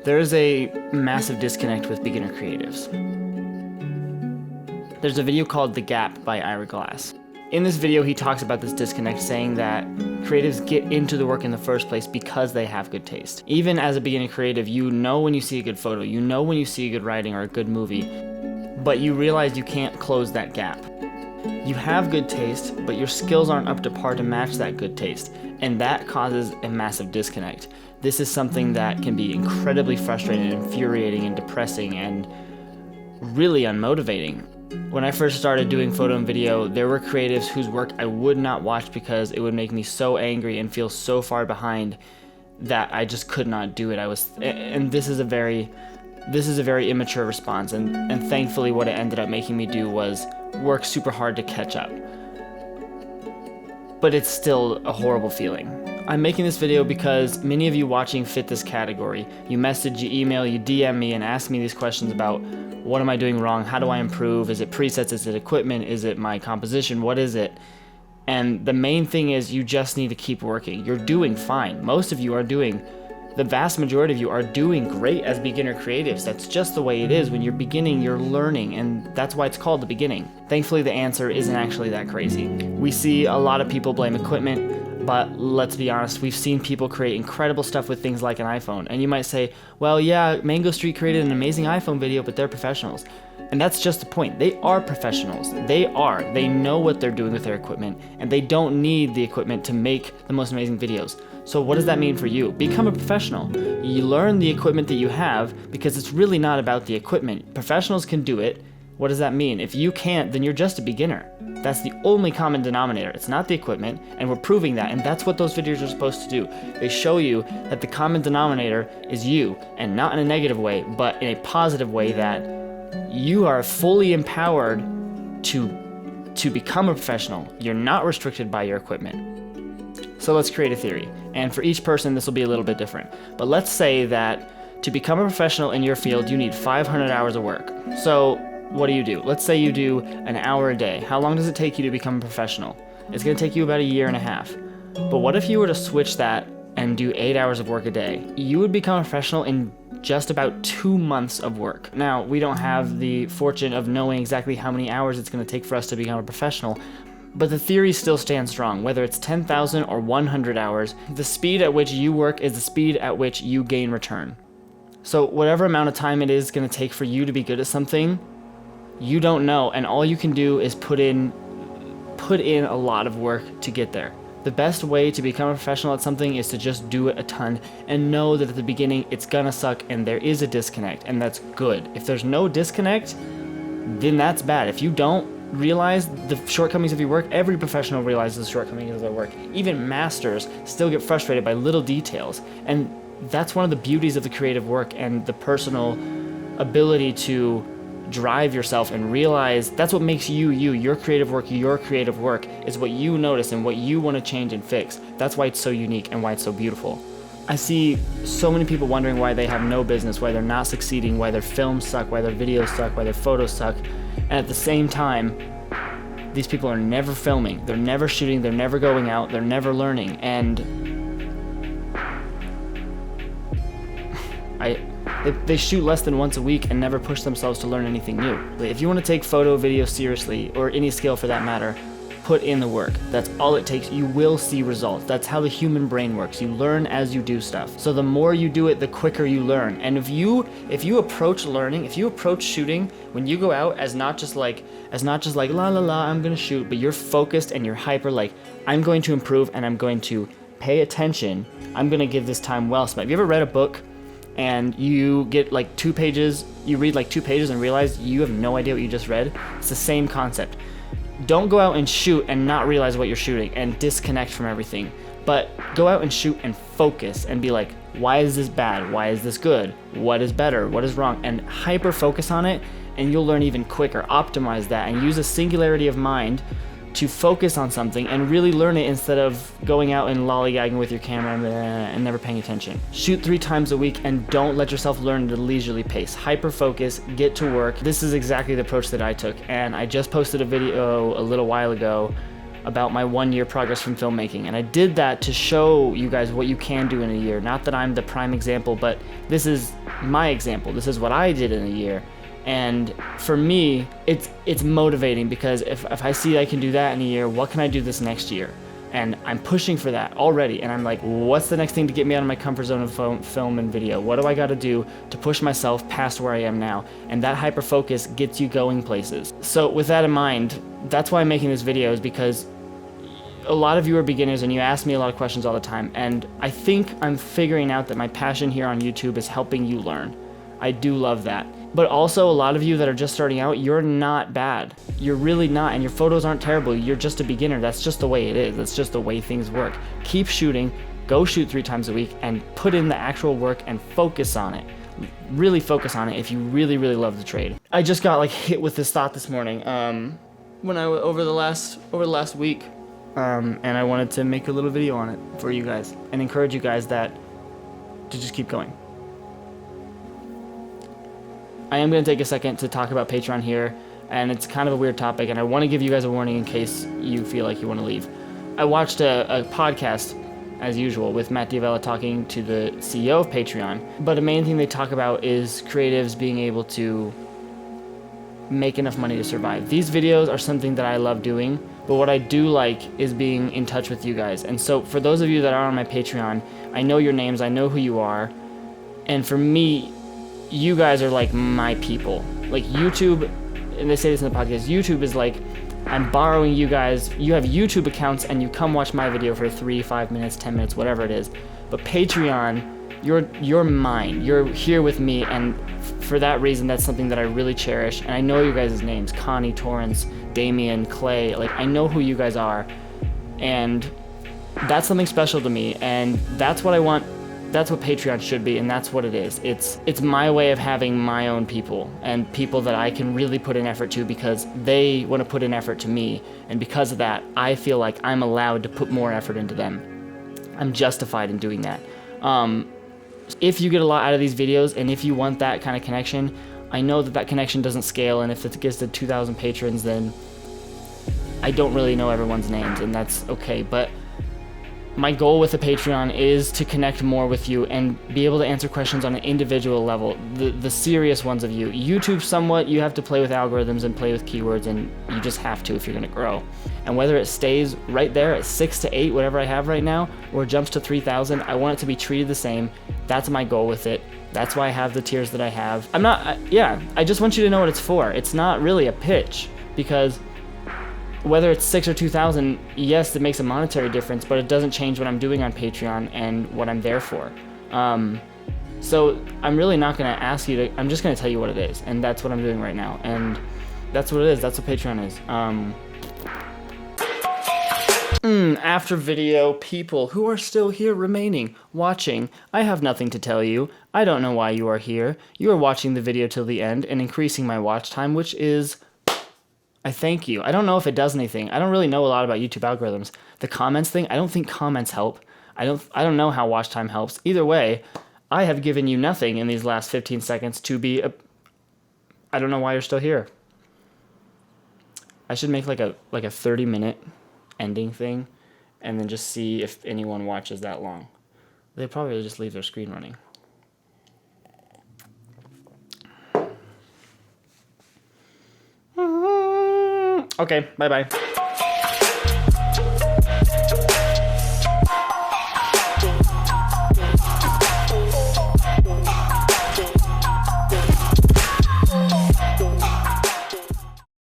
There is a massive disconnect with beginner creatives. There's a video called The Gap by Ira Glass. In this video, he talks about this disconnect, saying that creatives get into the work in the first place because they have good taste. Even as a beginning creative, you know when you see a good photo, you know when you see a good writing or a good movie, but you realize you can't close that gap. You have good taste, but your skills aren't up to par to match that good taste, and that causes a massive disconnect. This is something that can be incredibly frustrating, infuriating, and depressing, and really unmotivating. When I first started doing photo and video, there were creatives whose work I would not watch because it would make me so angry and feel so far behind that I just could not do it. And this is a very immature response, and thankfully what it ended up making me do was work super hard to catch up. But it's still a horrible feeling. I'm making this video because many of you watching fit this category. You message, you email, you DM me and ask me these questions about what am I doing wrong, how do I improve, is it presets, is it equipment, is it my composition, what is it? And the main thing is you just need to keep working. You're doing fine. Most of you are doing, the vast majority of you are doing great as beginner creatives. That's just the way it is. When you're beginning, you're learning, and that's why it's called the beginning. Thankfully, the answer isn't actually that crazy. We see a lot of people blame equipment, but let's be honest, we've seen people create incredible stuff with things like an iPhone. And you might say, well, yeah, Mango Street created an amazing iPhone video, but they're professionals. And that's just the point. They are professionals. They know what they're doing with their equipment, and they don't need the equipment to make the most amazing videos. So what does that mean for you? Become a professional. You learn the equipment that you have because it's really not about the equipment. Professionals can do it. What does that mean? If you can't, then you're just a beginner. That's the only common denominator. It's not the equipment, and we're proving that, and that's what those videos are supposed to do. They show you that the common denominator is you, and not in a negative way, but in a positive way, that you are fully empowered to become a professional. You're not restricted by your equipment. So let's create a theory, and for each person this will be a little bit different. But let's say that to become a professional in your field, you need 500 hours of work. So what do? Let's say you do an hour a day. How long does it take you to become a professional? It's going to take you about 1.5 years. But what if you were to switch that and do 8 hours of work a day? You would become a professional in just about 2 months of work. Now, we don't have the fortune of knowing exactly how many hours it's going to take for us to become a professional, but the theory still stands strong. Whether it's 10,000 or 100 hours, the speed at which you work is the speed at which you gain return. So whatever amount of time it is going to take for you to be good at something, you don't know, and all you can do is put in a lot of work to get there. The best way to become a professional at something is to just do it a ton and know that at the beginning it's gonna suck and there is a disconnect, and that's good. If there's no disconnect, then that's bad. If you don't realize the shortcomings of your work, every professional realizes the shortcomings of their work. Even masters still get frustrated by little details, and that's one of the beauties of the creative work and the personal ability to drive yourself and realize that's what makes you. Your creative work is what you notice and what you want to change and fix. That's why it's so unique and why it's so beautiful. I see so many people wondering why they have no business, why they're not succeeding, why their films suck, why their videos suck, why their photos suck. And at the same time, these people are never filming, they're never shooting, they're never going out, they're never learning. And they shoot less than once a week and never push themselves to learn anything new. If you want to take photo, video seriously, or any skill for that matter, put in the work. That's all it takes. You will see results. That's how the human brain works. You learn as you do stuff. So the more you do it, the quicker you learn. And if you approach learning, if you approach shooting, when you go out as not just like la la la, I'm gonna shoot, but you're focused and you're hyper, like I'm going to improve and I'm going to pay attention. I'm gonna give this time well spent. Have you ever read a book and you get like 2 pages, you read like 2 pages and realize you have no idea what you just read? It's the same concept. Don't go out and shoot and not realize what you're shooting and disconnect from everything, but go out and shoot and focus and be like, why is this bad? Why is this good? What is better? What is wrong? And hyper focus on it, and you'll learn even quicker. Optimize that and use a singularity of mind to focus on something and really learn it instead of going out and lollygagging with your camera and never paying attention. Shoot 3 times a week and don't let yourself learn at a leisurely pace. Hyper focus, get to work. This is exactly the approach that I took, and I just posted a video a little while ago about my 1-year progress from filmmaking. And I did that to show you guys what you can do in a year. Not that I'm the prime example, but this is my example. This is what I did in a year. And for me, it's motivating, because if I see I can do that in a year, what can I do this next year? And I'm pushing for that already. And I'm like, what's the next thing to get me out of my comfort zone of film and video? What do I got to do to push myself past where I am now? And that hyper focus gets you going places. So with that in mind, that's why I'm making this video, is because a lot of you are beginners and you ask me a lot of questions all the time. And I think I'm figuring out that my passion here on YouTube is helping you learn. I do love that. But also, a lot of you that are just starting out, you're not bad. You're really not, and your photos aren't terrible. You're just a beginner. That's just the way it is. That's just the way things work. Keep shooting, go shoot 3 times a week, and put in the actual work and focus on it. Really focus on it if you really, really love the trade. I just got hit with this thought this morning, when I over the last week, and I wanted to make a little video on it for you guys and encourage you guys to just keep going. I am going to take a second to talk about Patreon here, and it's kind of a weird topic, and I want to give you guys a warning in case you feel like you want to leave. I watched a podcast, as usual, with Matt D'Avella talking to the CEO of Patreon, but the main thing they talk about is creatives being able to make enough money to survive. These videos are something that I love doing, but what I do like is being in touch with you guys. And so for those of you that are on my Patreon, I know your names, I know who you are, and for me, you guys are like my people. Like YouTube, and they say this in the podcast, YouTube is like, I'm borrowing you guys. You have YouTube accounts and you come watch my video for 3, 5 minutes, 10 minutes, whatever it is. But Patreon, you're mine. You're here with me, and for that reason, that's something that I really cherish. And I know you guys' names, Connie, Torrance, Damien, Clay. Like, I know who you guys are, and that's something special to me, and that's what I want. That's what Patreon should be, and that's what it is. It's my way of having my own people, and people that I can really put an effort to because they want to put an effort to me, and because of that, I feel like I'm allowed to put more effort into them. I'm justified in doing that. If you get a lot out of these videos, and if you want that kind of connection, I know that connection doesn't scale, and if it gets to 2,000 patrons, then I don't really know everyone's names, and that's okay, but my goal with the Patreon is to connect more with you and be able to answer questions on an individual level, the serious ones of you. YouTube, somewhat, you have to play with algorithms and play with keywords, and you just have to if you're going to grow. And whether it stays right there at 6 to 8, whatever I have right now, or jumps to 3,000, I want it to be treated the same. That's my goal with it. That's why I have the tiers that I have. I just want you to know what it's for. It's not really a pitch, because whether it's 6 or 2,000, yes, it makes a monetary difference, but it doesn't change what I'm doing on Patreon and what I'm there for. So I'm really not going to ask you to, I'm just going to tell you what it is, and that's what I'm doing right now, and that's what it is. That's what Patreon is. After video, people who are still here remaining, watching, I have nothing to tell you. I don't know why you are here. You are watching the video till the end and increasing my watch time, which is, I thank you. I don't know if it does anything. I don't really know a lot about YouTube algorithms. The comments thing, I don't think comments help. I don't know how watch time helps. Either way, I have given you nothing in these last 15 seconds to be I don't know why you're still here. I should make like a 30-minute ending thing and then just see if anyone watches that long. They probably just leave their screen running. Okay, bye-bye.